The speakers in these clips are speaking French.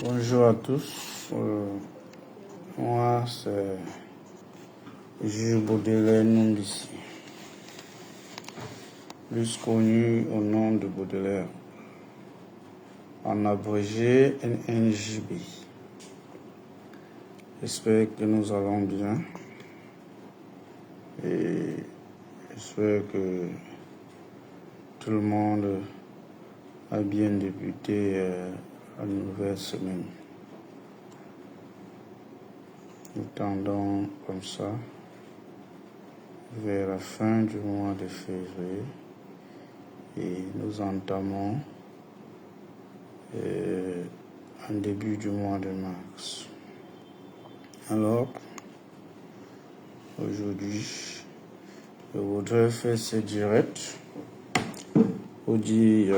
Bonjour à tous. Moi, c'est Jules Baudelaire Numbici, plus connu au nom de Baudelaire, en abrégé NNJB. J'espère que nous allons bien et j'espère que tout le monde a bien débuté la nouvelle semaine. Nous tendons comme ça vers la fin du mois de février et nous entamons en début du mois de mars. Alors, aujourd'hui, je voudrais faire ce direct pour dire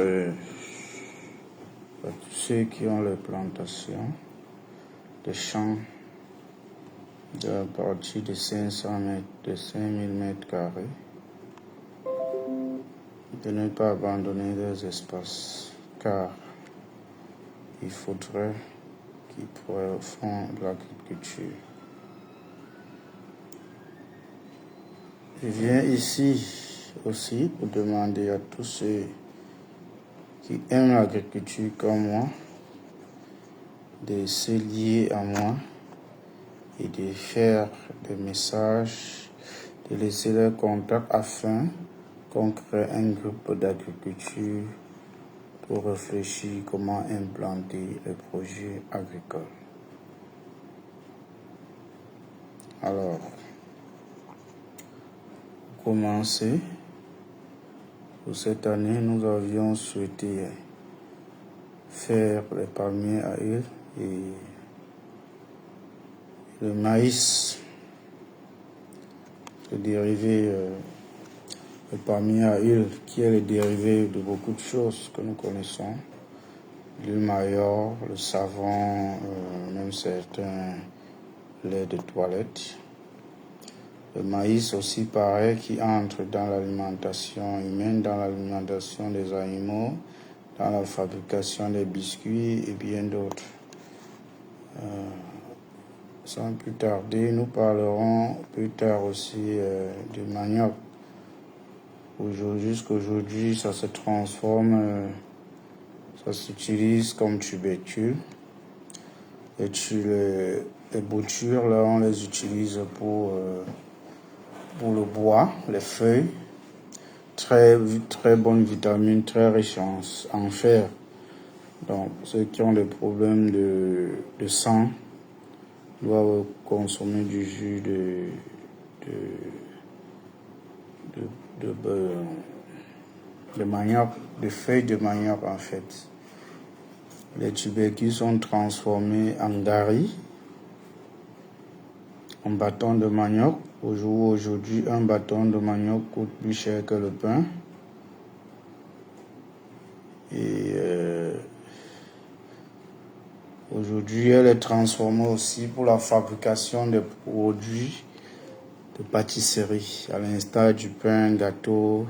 à tous ceux qui ont les plantations, des champs de la partie de 500 mètres, de 5000 mètres carrés, de ne pas abandonner leurs espaces, car il faudrait qu'ils font de l'agriculture. Je viens ici aussi pour demander à tous ceux qui aiment l'agriculture comme moi de se lier à moi et de faire des messages, de laisser leurs contacts afin qu'on crée un groupe d'agriculture pour réfléchir comment implanter les projets agricoles. Alors, pour commencer, pour cette année, nous avions souhaité faire les palmiers à huile et le maïs, le dérivé, le palmier à huile, qui est le dérivé de beaucoup de choses que nous connaissons, l'huile Maillard, le savon, même certains laits de toilette. Le maïs aussi pareil, qui entre dans l'alimentation humaine, dans l'alimentation des animaux, dans la fabrication des biscuits et bien d'autres. Sans plus tarder, nous parlerons plus tard aussi du manioc. Jusqu'aujourd'hui, ça se transforme, ça s'utilise comme tubercule. Les boutures, là, on les utilise pour le bois, les feuilles. Très bonnes vitamines, très riches en fer. Donc, ceux qui ont des problèmes de sang doivent consommer du jus de manioc, de feuilles de manioc en fait. Les tubercules sont transformés en gari, en bâton de manioc. Aujourd'hui, un bâton de manioc coûte plus cher que le pain. Et aujourd'hui, elle est transformée aussi pour la fabrication de produits de pâtisserie, à l'instar du pain, gâteau,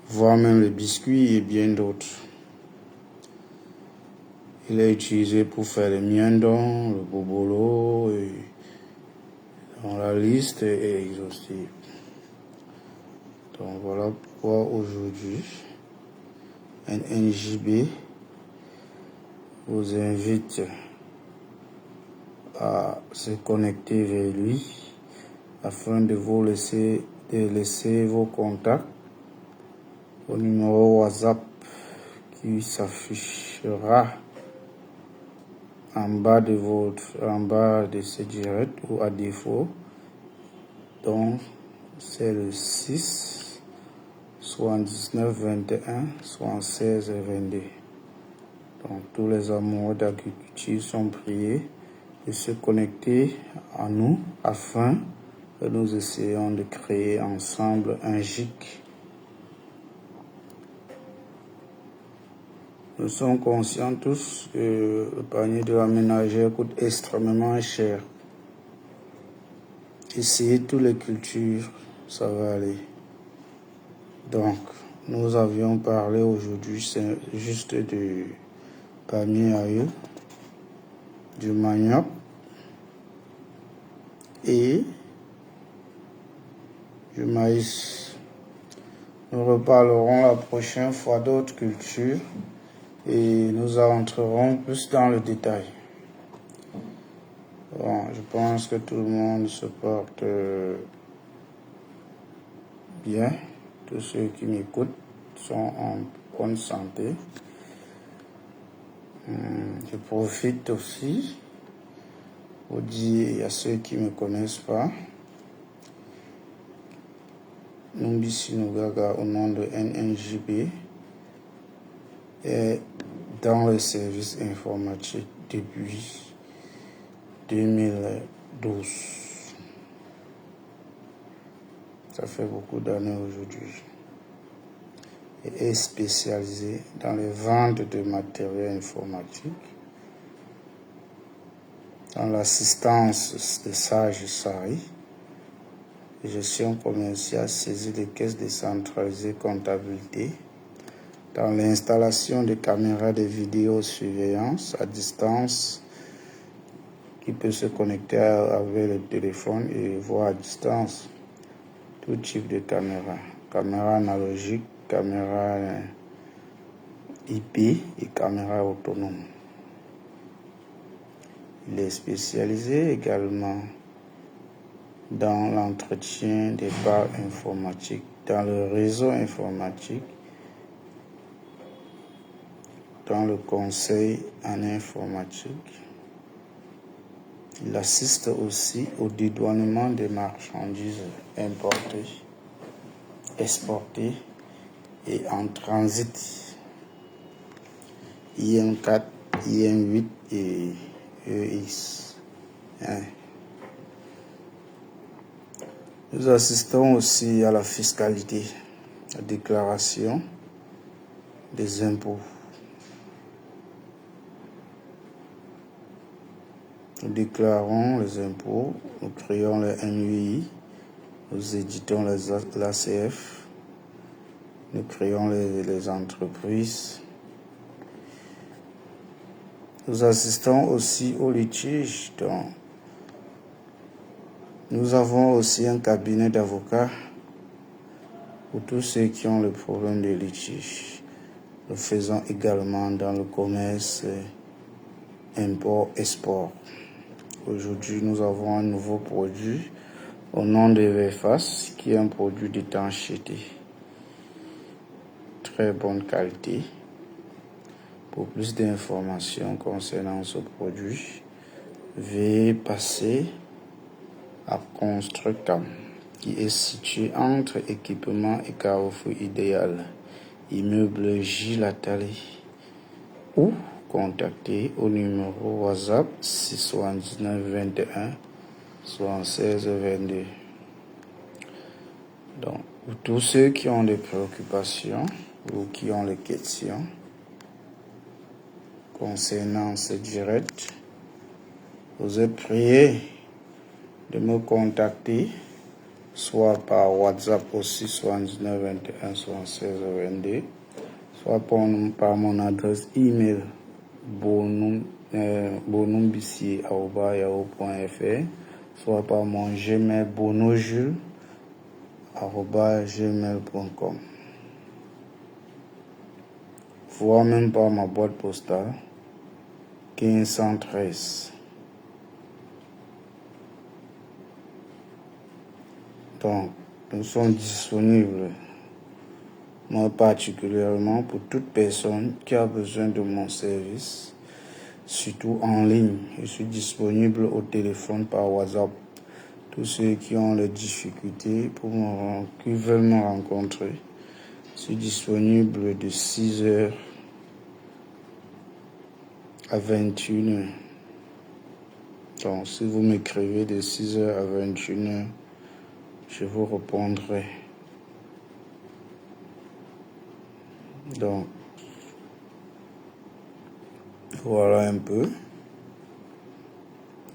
voire même les biscuits et bien d'autres. Il est utilisé pour faire les miendons, le bobolo, et dans la liste est exhaustive. Donc voilà pourquoi aujourd'hui, NNJB vous invite à se connecter vers lui afin de vous laisser vos contacts au numéro WhatsApp qui s'affichera en bas de ce direct ou à défaut. Donc c'est le 6 79 21 76 22. Donc tous les amoureux d'agriculture sont priés de se connecter à nous afin que nous essayons de créer ensemble un GIC. Nous sommes conscients tous que le panier de la ménagère coûte extrêmement cher. Essayez toutes les cultures, ça va aller. Donc, nous avions parlé aujourd'hui, c'est juste du palmier à huile. du manioc et du maïs. Nous reparlerons la prochaine fois d'autres cultures et nous entrerons plus dans le détail. Bon, je pense que tout le monde se porte bien. Tous ceux qui m'écoutent sont en bonne santé. Je profite aussi pour dire à ceux qui ne me connaissent pas, Numbi Sinugaga au nom de NNJB est dans le service informatique depuis 2012. Ça fait beaucoup d'années aujourd'hui. Et est spécialisé dans les ventes de matériel informatique, dans l'assistance de Sage Sari, gestion commerciale, saisie des caisses décentralisées, comptabilité, dans l'installation de caméras de vidéosurveillance à distance qui peut se connecter avec le téléphone et voir à distance tout type de caméra, caméra analogique, caméra IP et caméra autonome. Il est spécialisé également dans l'entretien des parcs informatiques, dans le réseau informatique, dans le conseil en informatique. Il assiste aussi au dédouanement des marchandises importées, exportées et en transit. IM4, IM8 et EX. Nous assistons aussi à la fiscalité, la déclaration des impôts. Nous déclarons les impôts, nous créons le MUI, nous éditons l'ACF, nous créons les entreprises. Nous assistons aussi aux litiges. Donc, nous avons aussi un cabinet d'avocats pour tous ceux qui ont le problème de litige. Nous faisons également dans le commerce, import-export. Aujourd'hui, nous avons un nouveau produit au nom de VFAS, qui est un produit d'étanchéité. Très bonne qualité. Pour plus d'informations concernant ce produit, veuillez passer à Constructam, qui est situé entre Équipement et Carrefour Idéal, immeuble Gilles Attali, ou contacter au numéro WhatsApp 679 21 76 22. Donc, pour tous ceux qui ont des préoccupations ou qui ont des questions concernant ce direct, vous êtes priés de me contacter soit par WhatsApp au 679 21 76 22, soit par mon adresse email bonumbissier@yahoo.fr, soit par mon Gmail bonojule@gmail.com, voire même par ma boîte postale 1513. Donc, nous sommes disponibles, moi particulièrement, pour toute personne qui a besoin de mon service, surtout en ligne. Je suis disponible au téléphone, par WhatsApp. Tous ceux qui ont des difficultés qui veulent me rencontrer, je suis disponible de 6h à 21h. Donc, si vous m'écrivez de 6h à 21h, je vous répondrai. Donc, voilà un peu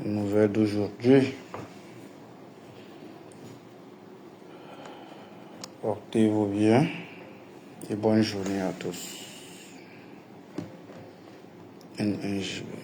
les nouvelles d'aujourd'hui. Portez-vous bien et bonne journée à tous. NNJB.